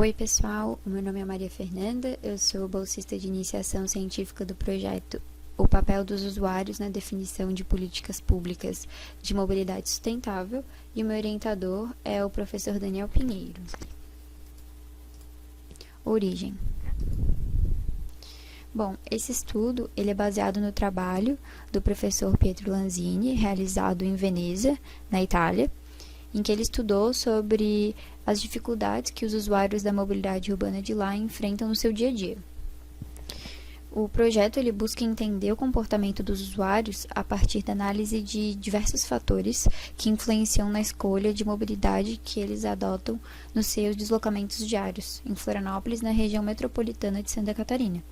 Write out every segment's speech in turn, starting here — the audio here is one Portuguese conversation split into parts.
Oi pessoal, o meu nome é Maria Fernanda, eu sou bolsista de iniciação científica do projeto O Papel dos Usuários na Definição de Políticas Públicas de Mobilidade Sustentável e o meu orientador é o professor Daniel Pinheiro. Origem. Bom, esse estudo ele é baseado no trabalho do professor Pietro Lanzini, realizado em Veneza, na Itália, em que ele estudou sobre as dificuldades que os usuários da mobilidade urbana de lá enfrentam no seu dia a dia. O projeto ele busca entender o comportamento dos usuários a partir da análise de diversos fatores que influenciam na escolha de mobilidade que eles adotam nos seus deslocamentos diários, em Florianópolis, na região metropolitana de Santa Catarina.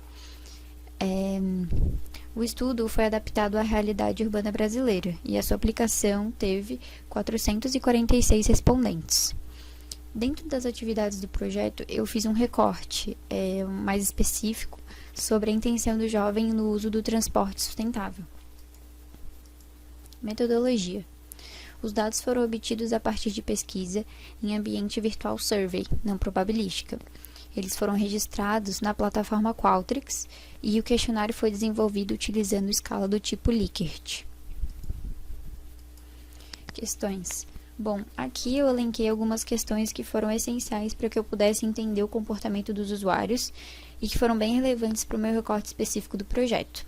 O estudo foi adaptado à realidade urbana brasileira e a sua aplicação teve 446 respondentes. Dentro das atividades do projeto, eu fiz um recorte mais específico sobre a intenção do jovem no uso do transporte sustentável. Metodologia. Os dados foram obtidos a partir de pesquisa em ambiente virtual survey, não probabilística. Eles foram registrados na plataforma Qualtrics e o questionário foi desenvolvido utilizando escala do tipo Likert. Questões. Bom, aqui eu elenquei algumas questões que foram essenciais para que eu pudesse entender o comportamento dos usuários e que foram bem relevantes para o meu recorte específico do projeto.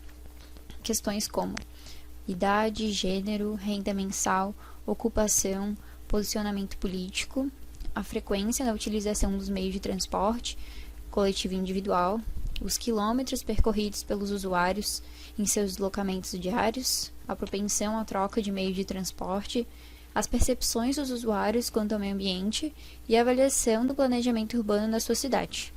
Questões como idade, gênero, renda mensal, ocupação, posicionamento político, a frequência na utilização dos meios de transporte, coletivo e individual, os quilômetros percorridos pelos usuários em seus deslocamentos diários, a propensão à troca de meios de transporte, as percepções dos usuários quanto ao meio ambiente e a avaliação do planejamento urbano na sua cidade.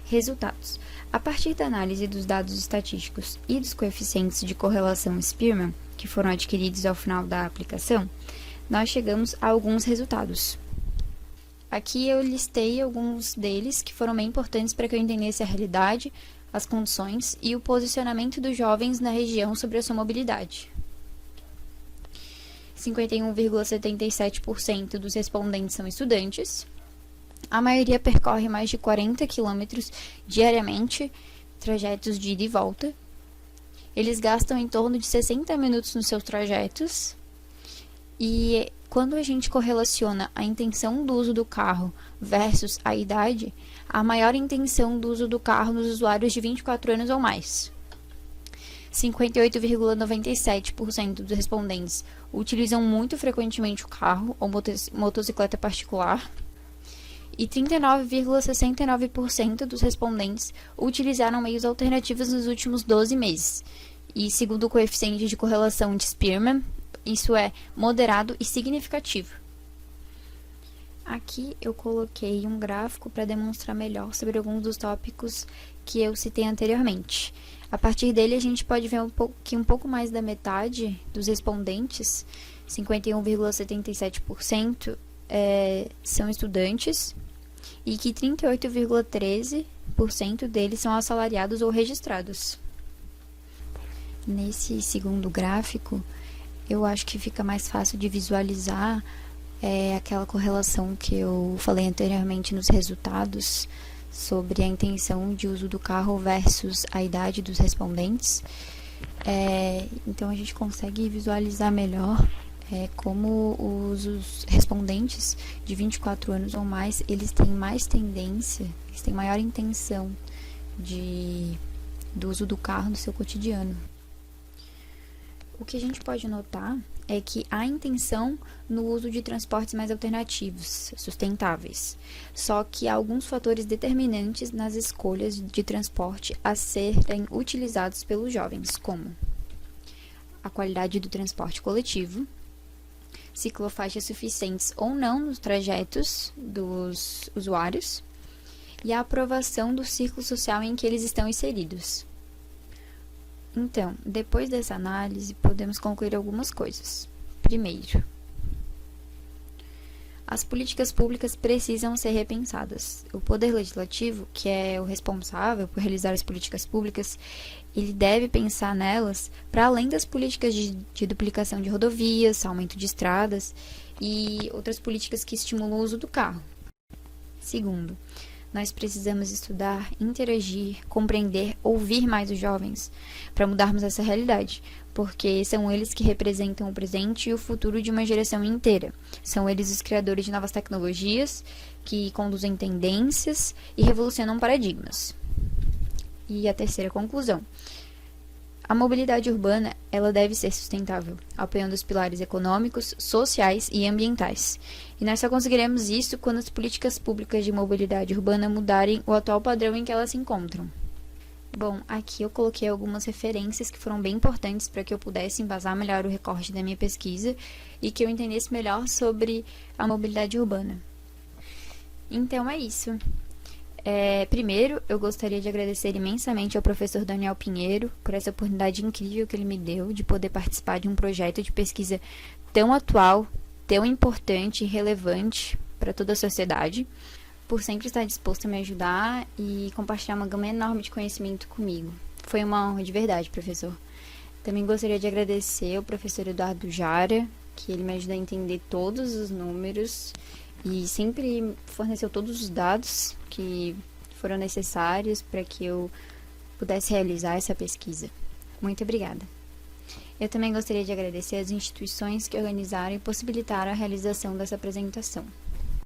Resultados. A partir da análise dos dados estatísticos e dos coeficientes de correlação Spearman, que foram adquiridos ao final da aplicação, nós chegamos a alguns resultados. Aqui eu listei alguns deles que foram bem importantes para que eu entendesse a realidade, as condições e o posicionamento dos jovens na região sobre a sua mobilidade. 51,77% dos respondentes são estudantes. A maioria percorre mais de 40 quilômetros diariamente, trajetos de ida e volta. Eles gastam em torno de 60 minutos nos seus trajetos. E quando a gente correlaciona a intenção do uso do carro versus a idade, a maior intenção do uso do carro nos usuários de 24 anos ou mais. 58,97% dos respondentes utilizam muito frequentemente o carro ou motocicleta particular. E 39,69% dos respondentes utilizaram meios alternativos nos últimos 12 meses. E segundo o coeficiente de correlação de Spearman, isso é moderado e significativo. Aqui eu coloquei um gráfico para demonstrar melhor sobre alguns dos tópicos que eu citei anteriormente. A partir dele a gente pode ver que um pouco mais da metade dos respondentes, 51,77%, são estudantes e que 38,13% deles são assalariados ou registrados. Nesse segundo gráfico, eu acho que fica mais fácil de visualizar aquela correlação que eu falei anteriormente nos resultados sobre a intenção de uso do carro versus a idade dos respondentes. Então a gente consegue visualizar melhor como os respondentes de 24 anos ou mais, eles têm mais tendência, eles têm maior intenção do uso do carro no seu cotidiano. O que a gente pode notar é que há intenção no uso de transportes mais alternativos, sustentáveis, só que há alguns fatores determinantes nas escolhas de transporte a serem utilizados pelos jovens, como a qualidade do transporte coletivo, ciclofaixas suficientes ou não nos trajetos dos usuários e a aprovação do círculo social em que eles estão inseridos. Então, depois dessa análise, podemos concluir algumas coisas. Primeiro, as políticas públicas precisam ser repensadas. O Poder Legislativo, que é o responsável por realizar as políticas públicas, ele deve pensar nelas para além das políticas de duplicação de rodovias, aumento de estradas e outras políticas que estimulam o uso do carro. Segundo, nós precisamos estudar, interagir, compreender, ouvir mais os jovens para mudarmos essa realidade, porque são eles que representam o presente e o futuro de uma geração inteira. São eles os criadores de novas tecnologias, que conduzem tendências e revolucionam paradigmas. E a terceira conclusão. A mobilidade urbana, ela deve ser sustentável, apoiando os pilares econômicos, sociais e ambientais. E nós só conseguiremos isso quando as políticas públicas de mobilidade urbana mudarem o atual padrão em que elas se encontram. Bom, aqui eu coloquei algumas referências que foram bem importantes para que eu pudesse embasar melhor o recorte da minha pesquisa e que eu entendesse melhor sobre a mobilidade urbana. Então é isso. Primeiro, eu gostaria de agradecer imensamente ao professor Daniel Pinheiro por essa oportunidade incrível que ele me deu de poder participar de um projeto de pesquisa tão atual, tão importante e relevante para toda a sociedade, por sempre estar disposto a me ajudar e compartilhar uma gama enorme de conhecimento comigo. Foi uma honra de verdade, professor. Também gostaria de agradecer ao professor Eduardo Jara, que ele me ajuda a entender todos os números e sempre forneceu todos os dados que foram necessários para que eu pudesse realizar essa pesquisa. Muito obrigada. Eu também gostaria de agradecer às instituições que organizaram e possibilitaram a realização dessa apresentação.